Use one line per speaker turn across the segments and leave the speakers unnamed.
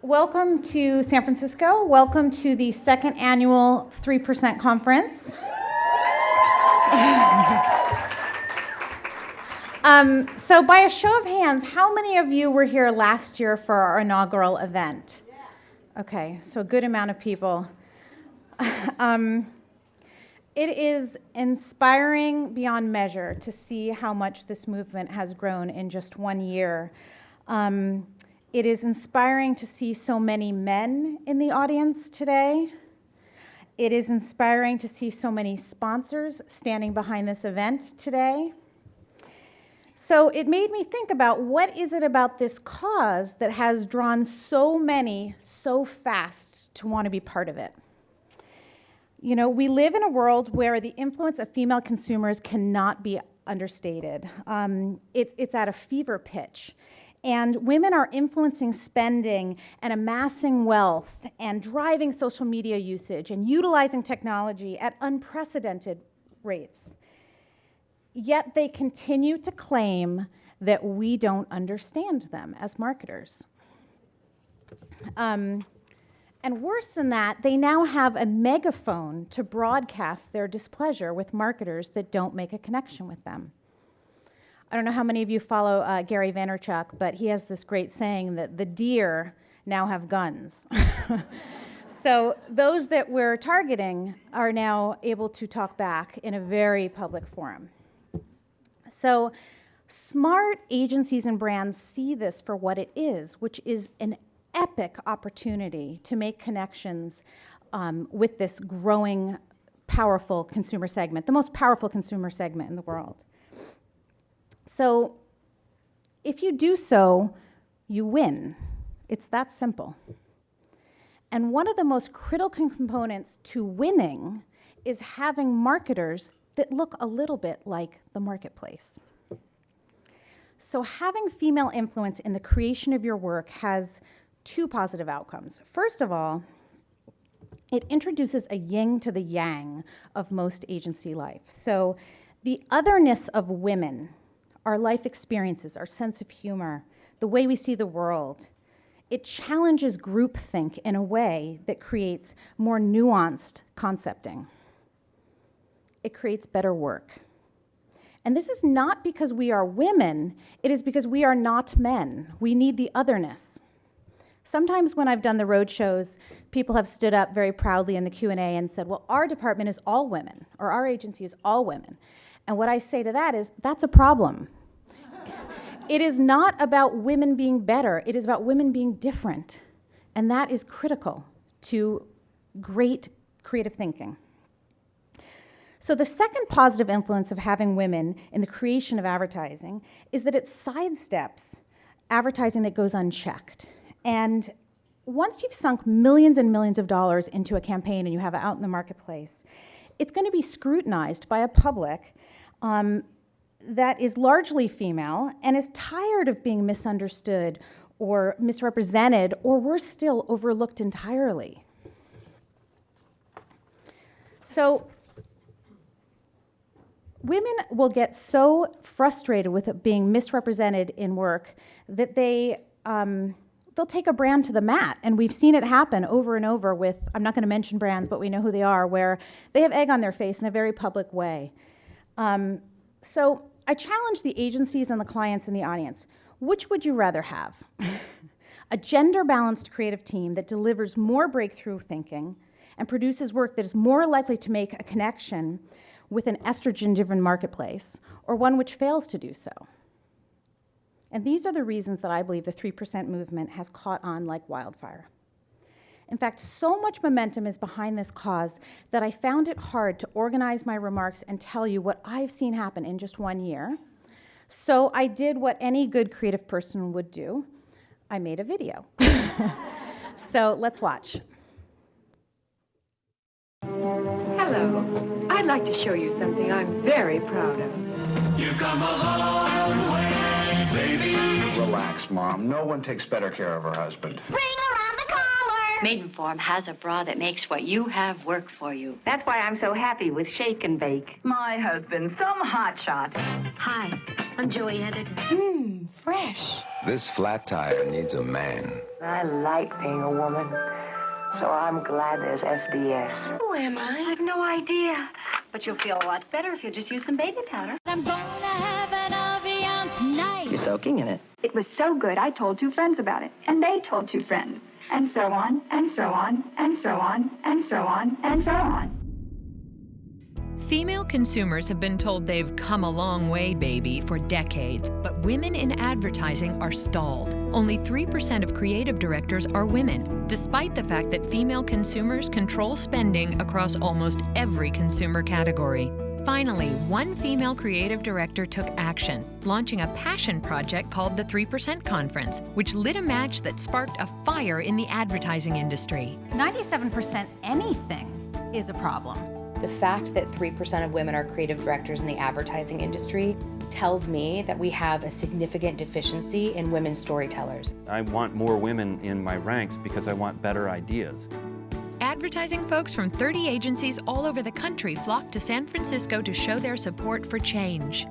Welcome to San Francisco. Welcome to the second annual 3% conference. So by a show of hands, how many of you were here last year for our inaugural event? Okay, so a good amount of people. It is inspiring beyond measure to see how much this movement has grown in just 1 year. It is inspiring to see so many men in the audience today. It is inspiring to see so many sponsors standing behind this event today. So it made me think about what is it about this cause that has drawn so many so fast to want to be part of it. You know, we live in a world where the influence of female consumers cannot be understated. It's at a fever pitch. And women are influencing spending and amassing wealth and driving social media usage and utilizing technology at unprecedented rates. Yet they continue to claim that we don't understand them as marketers. And worse than that, they now have a megaphone to broadcast their displeasure with marketers that don't make a connection with them. I don't know how many of you follow Gary Vaynerchuk, but he has this great saying that the deer now have guns. So those that we're targeting are now able to talk back in a very public forum. So smart agencies and brands see this for what it is, which is an epic opportunity to make connections with this growing, powerful consumer segment, the most powerful consumer segment in the world. So if you do so, you win. It's that simple. And one of the most critical components to winning is having marketers that look a little bit like the marketplace. So having female influence in the creation of your work has two positive outcomes. First of all, it introduces a yin to the yang of most agency life. So the otherness of women, our life experiences, our sense of humor, the way we see the world, it challenges groupthink in a way that creates more nuanced concepting. It creates better work. And this is not because we are women, it is because we are not men. We need the otherness. Sometimes when I've done the road shows, people have stood up very proudly in the Q&A and said, well, our department is all women, or our agency is all women. And what I say to that is, that's a problem. It is not about women being better, it is about women being different. And that is critical to great creative thinking. So the second positive influence of having women in the creation of advertising is that it sidesteps advertising that goes unchecked. And once you've sunk millions and millions of dollars into a campaign and you have it out in the marketplace, it's going to be scrutinized by a public that is largely female and is tired of being misunderstood or misrepresented, or worse still, overlooked entirely. So women will get so frustrated with it being misrepresented in work that they'll take a brand to the mat. And we've seen it happen over and over with, I'm not going to mention brands, but we know who they are, where they have egg on their face in a very public way. So I challenge the agencies and the clients in the audience. Which would you rather have? A gender-balanced creative team that delivers more breakthrough thinking and produces work that is more likely to make a connection with an estrogen-driven marketplace, or one which fails to do so? And these are the reasons that I believe the 3% movement has caught on like wildfire. In fact, so much momentum is behind this cause that I found it hard to organize my remarks and tell you what I've seen happen in just 1 year. So I did what any good creative person would do. I made a video. So let's watch.
Hello. I'd like to show you something I'm very proud of.
You've come a long way, baby.
Relax, Mom. No one takes better care of her husband.
Ring around the collar.
Maidenform has a bra that makes what you have work for you.
That's why I'm so happy with Shake and Bake.
My husband, some hotshot.
Hi,
I'm Joey Heatherton. Fresh.
This flat tire needs a man.
I like being a woman, so I'm glad there's FDS.
Who am I?
I have no idea. But you'll feel a lot better if you just use some baby powder.
I'm gonna have an ambiance night.
You're soaking in it.
It was so good, I told 2 friends about it. And they told 2 friends. And so on, and so on, and so on, and so on, and so on.
Female consumers have been told they've come a long way, baby, for decades, but women in advertising are stalled. Only 3% of creative directors are women, despite the fact that female consumers control spending across almost every consumer category. Finally, one female creative director took action, launching a passion project called the 3% Conference, which lit a match that sparked a fire in the advertising industry.
97% anything is a problem.
The fact that 3% of women are creative directors in the advertising industry tells me that we have a significant deficiency in women storytellers.
I want more women in my ranks because I want better ideas.
Advertising folks from 30 agencies all over the country flocked to San Francisco to show their support for change.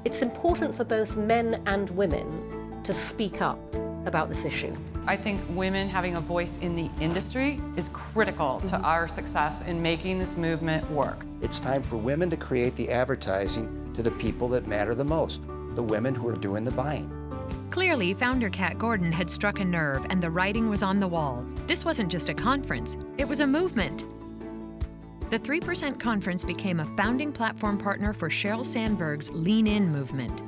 It's important for both men and women to speak up about this issue.
I think women having a voice in the industry is critical to our success in making this movement work.
It's time for women to create the advertising to the people that matter the most, the women who are doing the buying.
Clearly, founder Kat Gordon had struck a nerve and the writing was on the wall. This wasn't just a conference, it was a movement. The 3% Conference became a founding platform partner for Sheryl Sandberg's Lean In movement.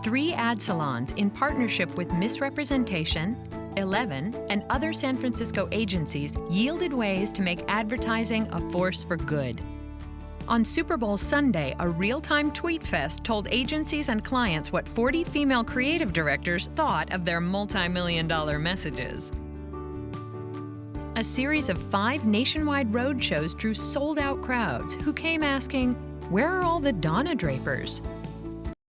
3 ad salons in partnership with Misrepresentation, 11, and other San Francisco agencies yielded ways to make advertising a force for good. On Super Bowl Sunday, a real-time tweet fest told agencies and clients what 40 female creative directors thought of their multi-million-dollar messages. A series of 5 nationwide road shows drew sold-out crowds who came asking, "Where are all the Donna Drapers?"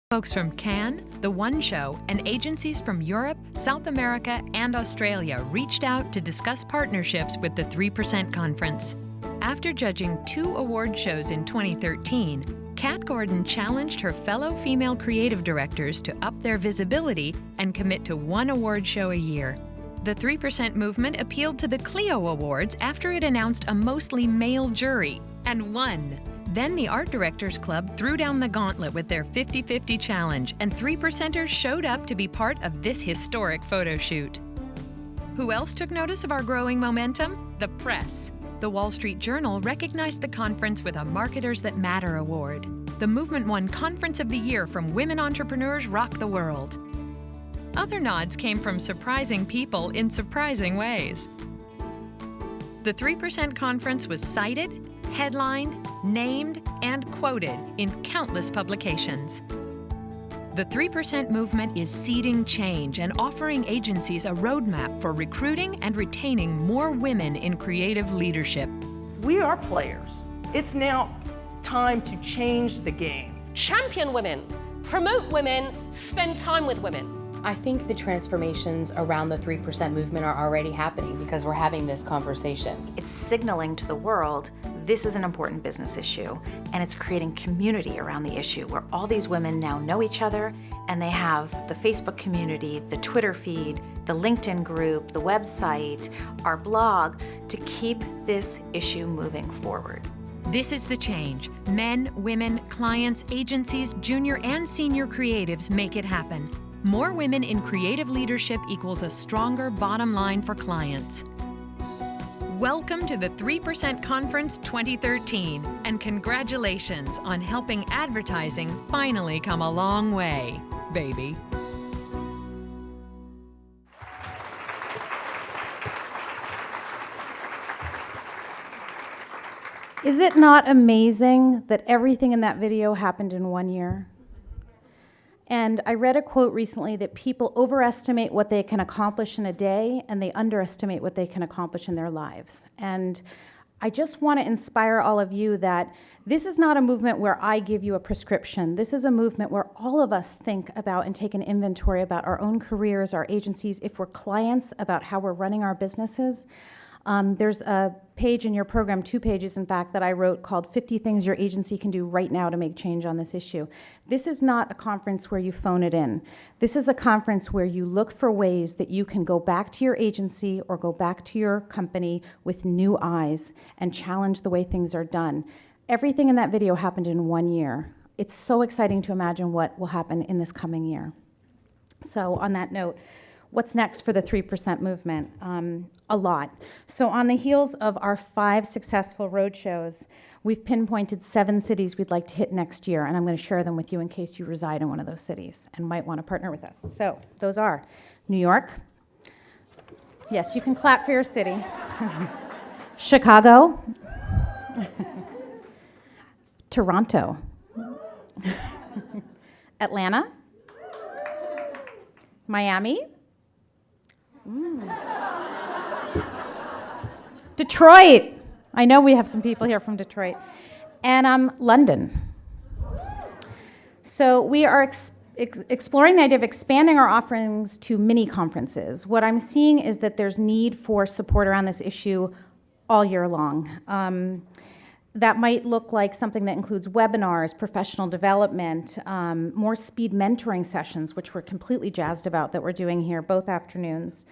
Folks from Cannes, The One Show, and agencies from Europe, South America, and Australia reached out to discuss partnerships with the 3% Conference. After judging 2 award shows in 2013, Kat Gordon challenged her fellow female creative directors to up their visibility and commit to 1 award show a year. The 3% movement appealed to the Clio Awards after it announced a mostly male jury, and won. Then the Art Directors Club threw down the gauntlet with their 50-50 challenge, and 3%ers showed up to be part of this historic photo shoot. Who else took notice of our growing momentum? The press. The Wall Street Journal recognized the conference with a Marketers That Matter award. The movement won Conference of the Year from Women Entrepreneurs Rock the World. Other nods came from surprising people in surprising ways. The 3% Conference was cited, headlined, named, and quoted in countless publications. The 3% movement is seeding change and offering agencies a roadmap for recruiting and retaining more women in creative leadership.
We are players. It's now time to change the game.
Champion women, promote women, spend time with women.
I think the transformations around the 3% movement are already happening because we're having this conversation.
It's signaling to the world this is an important business issue, and it's creating community around the issue where all these women now know each other, and they have the Facebook community, the Twitter feed, the LinkedIn group, the website, our blog, to keep this issue moving forward.
This is the change. Men, women, clients, agencies, junior and senior creatives make it happen. More women in creative leadership equals a stronger bottom line for clients. Welcome to the 3% Conference 2013, and congratulations on helping advertising finally come a long way, baby.
Is it not amazing that everything in that video happened in 1 year? And I read a quote recently that people overestimate what they can accomplish in a day, and they underestimate what they can accomplish in their lives. And I just want to inspire all of you that this is not a movement where I give you a prescription. This is a movement where all of us think about and take an inventory about our own careers, our agencies, if we're clients, about how we're running our businesses. There's a page in your program, 2 pages in fact, that I wrote called 50 Things Your Agency Can Do Right Now to Make Change on This Issue. This is not a conference where you phone it in. This is a conference where you look for ways that you can go back to your agency or go back to your company with new eyes and challenge the way things are done. Everything in that video happened in 1 year. It's so exciting to imagine what will happen in this coming year. So on that note, what's next for the 3% movement? A lot. So on the heels of our 5 successful roadshows, we've pinpointed 7 cities we'd like to hit next year, and I'm going to share them with you in case you reside in one of those cities and might want to partner with us. So those are New York. Yes, you can clap for your city. Chicago. Toronto. Atlanta. Miami. Detroit. I know we have some people here from Detroit. And London. So we are exploring the idea of expanding our offerings to mini conferences. What I'm seeing is that there's need for support around this issue all year long. That might look like something that includes webinars, professional development, more speed mentoring sessions, which we're completely jazzed about that we're doing here both afternoons.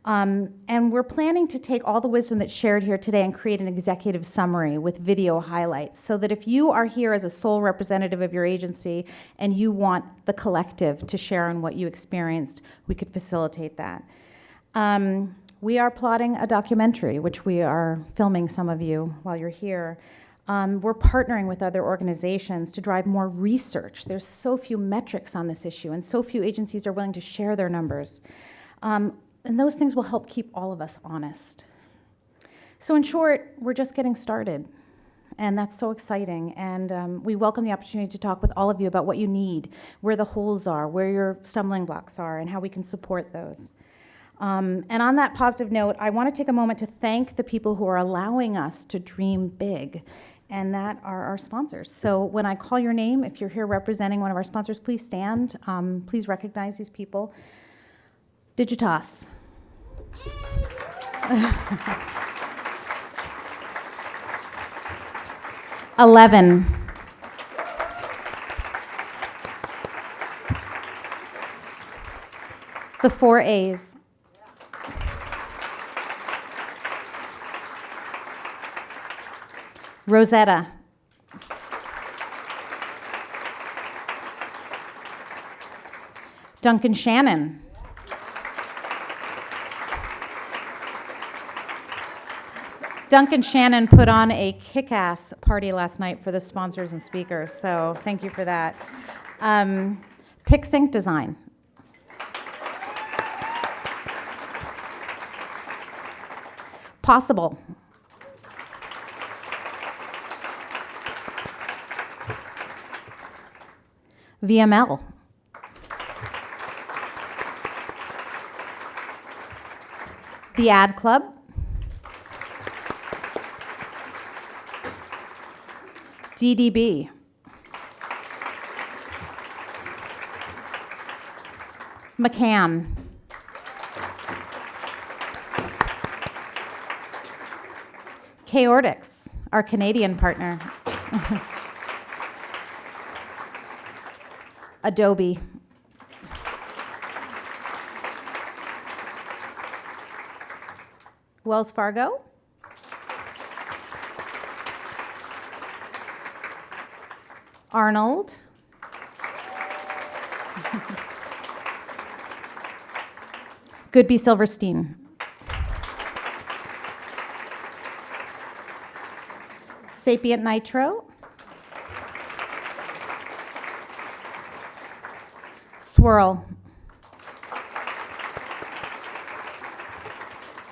And we're planning to take all the wisdom that's shared here today and create an executive summary with video highlights so that if you are here as a sole representative of your agency and you want the collective to share on what you experienced, we could facilitate that. We are plotting a documentary, which we are filming some of you while you're here. We're partnering with other organizations to drive more research. There's so few metrics on this issue, and so few agencies are willing to share their numbers. And those things will help keep all of us honest. So in short, we're just getting started, and that's so exciting. And we welcome the opportunity to talk with all of you about what you need, where the holes are, where your stumbling blocks are, and how we can support those. And on that positive note, I want to take a moment to thank the people who are allowing us to dream big, and that are our sponsors. So when I call your name, if you're here representing one of our sponsors, please stand. Please recognize these people. Digitas. Eleven. The 4 A's. Rosetta. Duncan Shannon. Duncan Shannon put on a kick-ass party last night for the sponsors and speakers, so thank you for that. PicSync Design. Possible. VML. The Ad Club. DDB. McCann. Chaotix, our Canadian partner. Adobe. Wells Fargo. Arnold. Goodby Silverstein. Sapient Nitro. Swirl.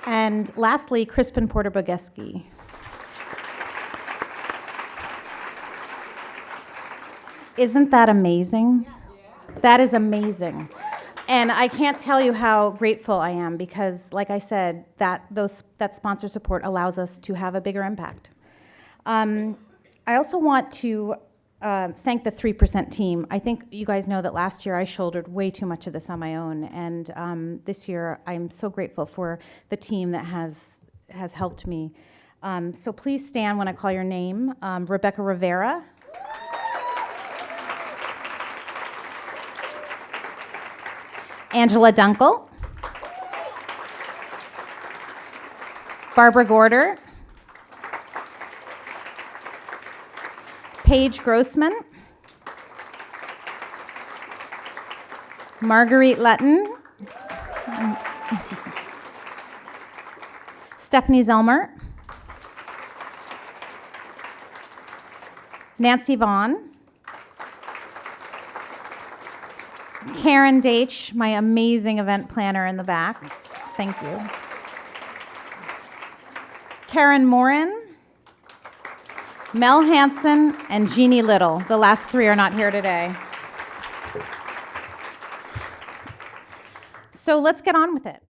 And lastly, Crispin Porter Bogeski. Isn't that amazing? That is amazing. And I can't tell you how grateful I am because, like I said, that sponsor support allows us to have a bigger impact. I also want to thank the 3% team. I think you guys know that last year I shouldered way too much of this on my own, and this year I'm so grateful for the team that has has helped me. So please stand when I call your name. Rebecca Rivera. Angela Dunkel. Barbara Gorder. Paige Grossman. Marguerite Letton. Stephanie Zelmer. Nancy Vaughn. Karen Deitch, my amazing event planner in the back. Thank you. Karen Morin. Mel Hansen and Jeannie Little. The last three are not here today. So let's get on with it.